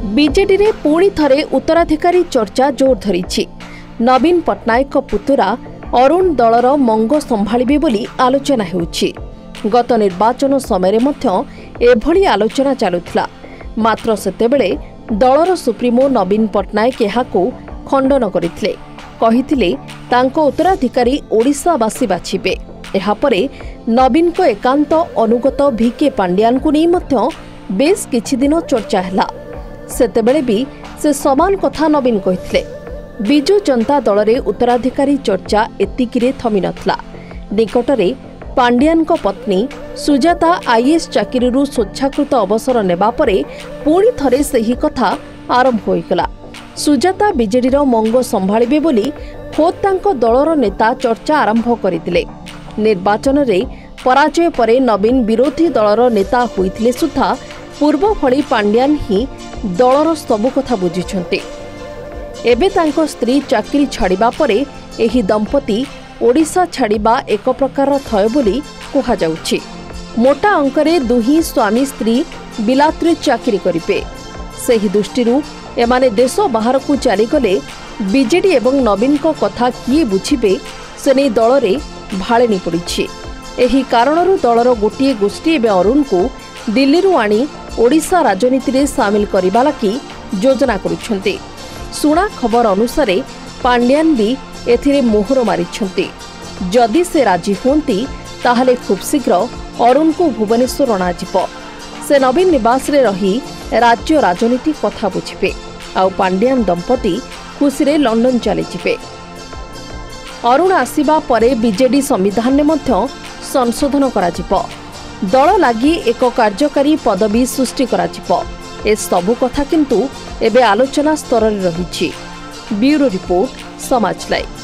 BJD रे पुणी थरे उत्तराधिकारी चर्चा जोर धरी। नवीन पट्टनायक पुतुरा अरुण दलर मंग संभाळिबे बोली आलोचना हेउछि। गत निर्वाचन समय एभली आलोचना चलुथिला, मात्र सेतेबेले दलर सुप्रीमो नवीन पट्टनायक एहाकू खंडन करथिले। कहिथिले तांको उत्तराधिकारी ओडिशावासी बाछिबे। एहापरे नवीन को एकांत अनुगत भिके पांड्यान को नहीं मध्य बेस किछि दिन चर्चा हैला। सेतेबेले भी से समान कथा नवीन कहिथिले। बिजु जनता दल रे उत्तराधिकारी चर्चा एतिकिरे थमी नथला। निकटरे पांड्यान को पत्नी सुजाता आईएएस चाकरीरू स्वेच्छाकृत अवसर नेबा परे पुणी थरे सही कथा आरंभ होइगला। सुजाता बीजेडी रो मंग संभाळिबे बोली खोद तांको दलर नेता चर्चा आरंभ करितिले। निर्वाचन रे पराजय परे नवीन विरोधी दलर नेता होइथिले सुद्धा पूर्व भली पांड्यान ही दलर सबु कथा बुझिछन्ते। एबे तांको स्त्री चाकरी छाड़िबा परे एही दंपति ओडिशा छाड़िबा एक प्रकार थय बोली कुहा जाउछि। मोटा अंकरे दुही स्वामी स्त्री बिलात्रे चाकरी करिबे। सेही दृष्टिरू एमाने देश बाहर को चलीगले बीजेडी एवं नवीन को कथा किए बुझिबे से नहीं दल रे भाळेनी पड़िछि। एही कारणरू दलर गोटिए गोष्ठी एवं अरुण को दिल्ली रु आनी ओडिशा राजनीति रे सामिल करिबा लागि योजना करुछन्ते। सुना खबर अनुसार पांड्यान भी एथिरे मोहर मारिछन्ते। जदि से राजी होंती ताहले खूब शीघ्र अरुण को भुवनेश्वर अणाजिब। से नवीन निवास रे रही राज्य राजनीति कथा बुझिबे। आउ पांड्यान दंपति खुशी रे लंडन चली जिबे। अरुण आसिबा परे बीजेडी संविधान ने मध्य संशोधन कराजिब। दल लागि एक कार्यकारी पदवी सृष्टि कराजिब। ए सबु कथा किंतु एबे आलोचना स्तर रे रहिछि। ब्यूरो रिपोर्ट, समाज लाइव।